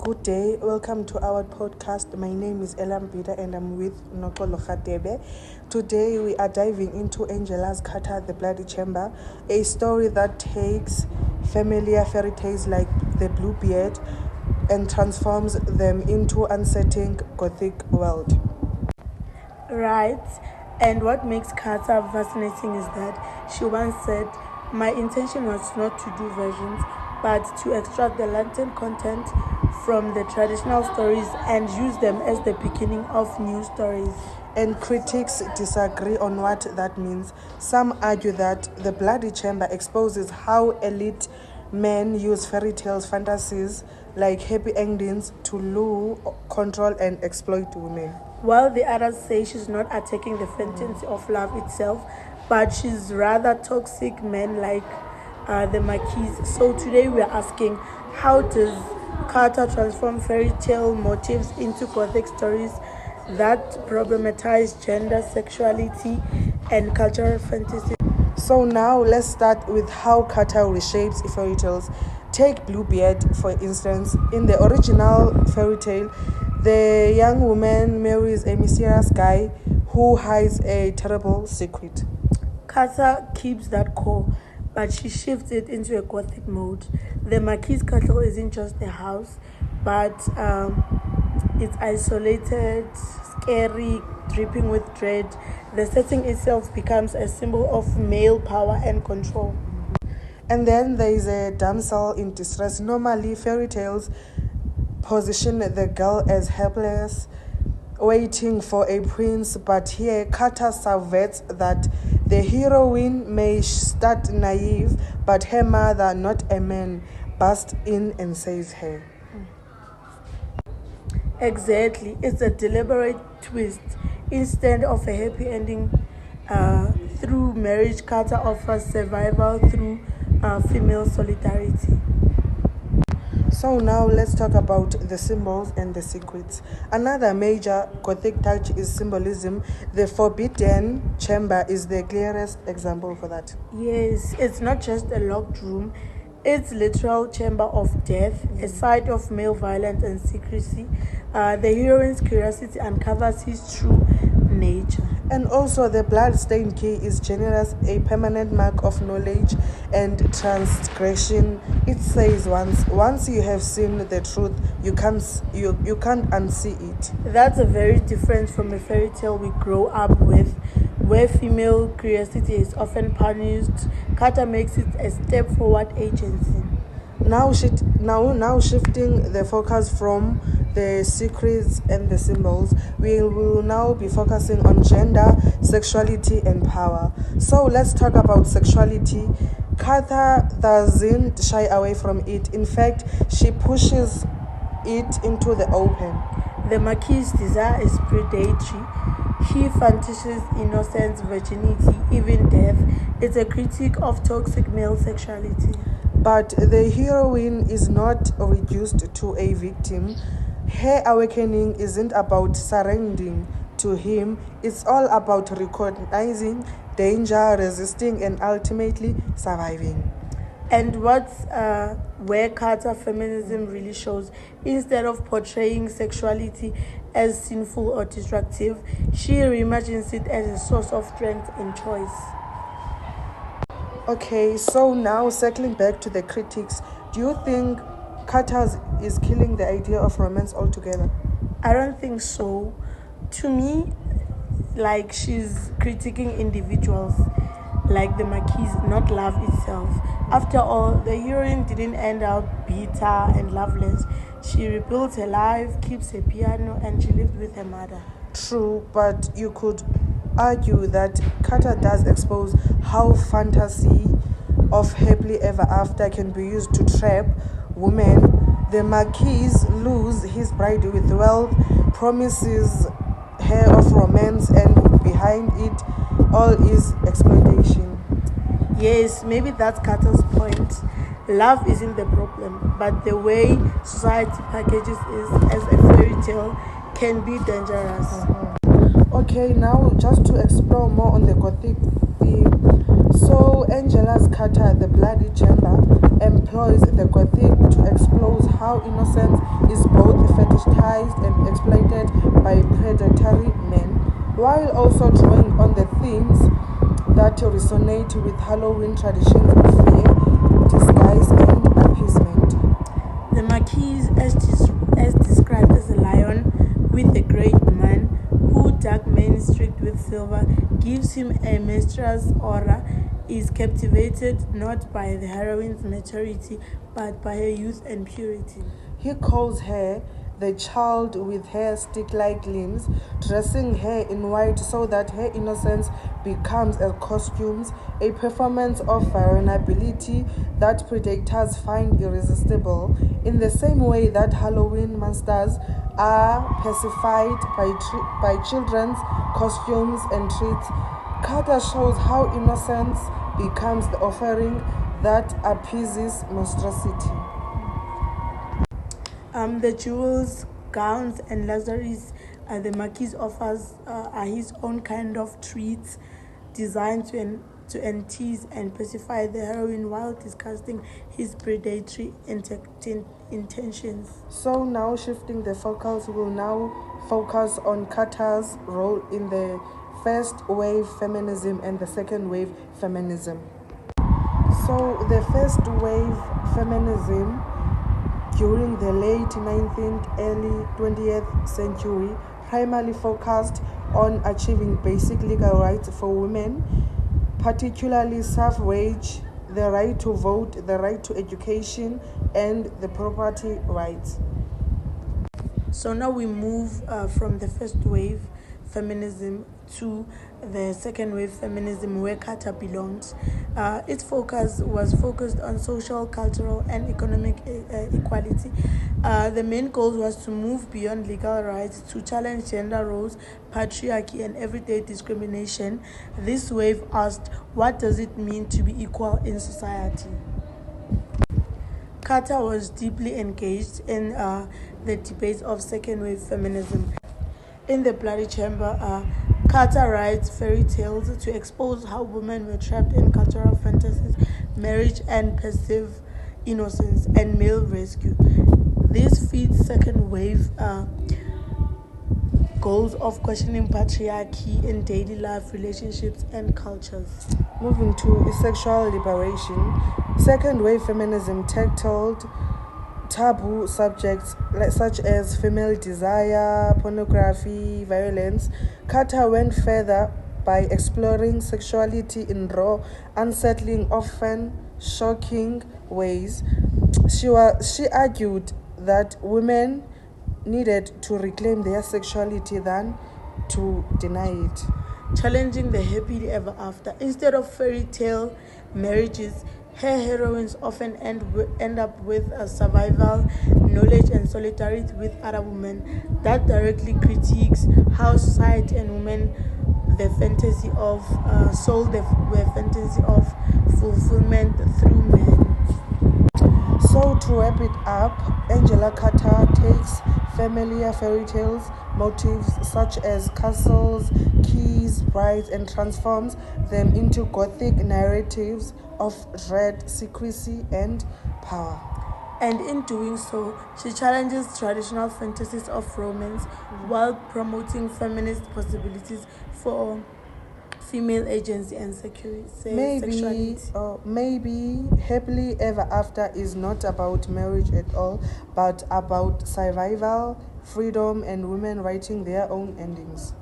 Good day, welcome to our podcast. My name is Eliam Noxolo and I'm with Noxolo. Today we are diving into Angela's Carter, the Bloody Chamber, a story that takes familiar fairy tales like the Bluebeard and transforms them into unsettling Gothic world. Right, and what makes Carter fascinating is that she once said, "My intention was not to do versions, but to extract the latent content from the traditional stories and use them as the beginning of new stories." And critics disagree on what that means. Some argue that the Bloody Chamber exposes how elite men use fairy tales fantasies like happy endings to lure, control, and exploit women. While the others say she's not attacking the fantasy of love itself, but she's rather toxic men like the Marquise. So today we are asking, how does Carter transform fairy tale motifs into Gothic stories that problematize gender, sexuality, and cultural fantasy? So now let's start with how Carter reshapes fairy tales. Take Bluebeard, for instance. In the original fairy tale, the young woman marries a mysterious guy who hides a terrible secret. Carter keeps that core, but she shifts it into a Gothic mode. The Marquise Castle isn't just a house, but it's isolated, scary, dripping with dread. The setting itself becomes a symbol of male power and control. And then there is a damsel in distress. Normally, fairy tales position the girl as helpless, waiting for a prince, but here Carter subverts that. The heroine may start naive, but her mother, not a man, bursts in and saves her. Exactly, it's a deliberate twist. Instead of a happy ending through marriage, Carter offers survival through female solidarity. So now let's talk about the symbols and the secrets. Another major Gothic touch is symbolism. The Forbidden Chamber is the clearest example for that. Yes, it's not just a locked room, it's literal chamber of death, a site of male violence and secrecy. The heroine's curiosity uncovers his true nature. And also the blood-stained key is generous, a permanent mark of knowledge and transgression. It says once you have seen the truth, you can't unsee it. That's a very different from a fairy tale we grow up with, where female curiosity is often punished. Carter makes it a step forward agency. Now shifting the focus from the secrets and the symbols, we will now be focusing on gender, sexuality, and power. So let's talk about sexuality. Carter doesn't shy away from it. In fact, she pushes it into the open. The Marquis' desire is predatory. He fantasizes innocence, virginity, even death. It's a critique of toxic male sexuality. But the heroine is not reduced to a victim. Her awakening isn't about surrendering to him. It's all about recognizing danger, resisting, and ultimately surviving. And what's where Carter feminism really shows. Instead of portraying sexuality as sinful or destructive, she reimagines it as a source of strength and choice. Okay, so now circling back to the critics, do you think Carter is killing the idea of romance altogether? I don't think so. To me, like, she's critiquing individuals like the Marquise, not love itself. After all, the heroine didn't end up bitter and loveless. She rebuilt her life, keeps her piano, and she lived with her mother. True, but you could argue that Carter does expose how fantasy of happily ever after can be used to trap women. The Marquis loses his bride with wealth, promises her of romance, and behind it all is exploitation. Yes, maybe that's Carter's point. Love isn't the problem, but the way society packages it as a fairy tale can be dangerous. Okay, now just to explore more on the Gothic theme. So Angela's Carter, the Bloody Chamber, employs the Gothic to expose how innocence is both fetishized and exploited by predatory men, while also drawing on the themes that resonate with Halloween traditions of fear, disguise, and appeasement. The Marquis, as described as a lion with a great man, who dark men streaked with silver, gives him a monstrous aura, is captivated not by the heroine's maturity, but by her youth and purity. He calls her the child with her stick-like limbs, dressing her in white so that her innocence becomes a costume, a performance of vulnerability that predators find irresistible, in the same way that Halloween monsters are pacified by children's costumes and treats. Carter shows how innocence becomes the offering that appeases monstrosity. The jewels, gowns, and luxuries the Marquis offers are his own kind of treats designed to entice and pacify the heroine while disgusting his predatory intentions. So now shifting the focus, we will now focus on Carter's role in the first wave feminism and the second wave feminism. So the first wave feminism during the late 19th, early 20th century primarily focused on achieving basic legal rights for women, particularly suffrage, the right to vote, the right to education, and the property rights. So now we move from the first wave feminism to the second wave feminism, where Carter belongs. Its focus was focused on social, cultural, and economic equality. The main goal was to move beyond legal rights to challenge gender roles, patriarchy, and everyday discrimination. This wave asked, what does it mean to be equal in society? Carter was deeply engaged in the debates of second wave feminism. In The Bloody Chamber, Carter writes fairy tales to expose how women were trapped in cultural fantasies, marriage and passive innocence, and male rescue. This feeds second wave goals of questioning patriarchy in daily life, relationships, and cultures. Moving to sexual liberation, second wave feminism tackled taboo subjects such as female desire, pornography, violence. Carter went further by exploring sexuality in raw, unsettling, often shocking ways. She argued that women needed to reclaim their sexuality than to deny it. Challenging the happily ever after. Instead of fairy tale marriages, her heroines often end up with survival, knowledge, and solidarity with other women. That directly critiques how society and women the fantasy of sold the fantasy of fulfillment through men. So to wrap it up, Angela Carter takes familiar fairy tales motifs such as castles, keys, brides, and transforms them into Gothic narratives of dread, secrecy, and power. And in doing so, she challenges traditional fantasies of romance while promoting feminist possibilities for female agency and sexuality. Maybe happily ever after is not about marriage at all, but about survival, freedom, and women writing their own endings.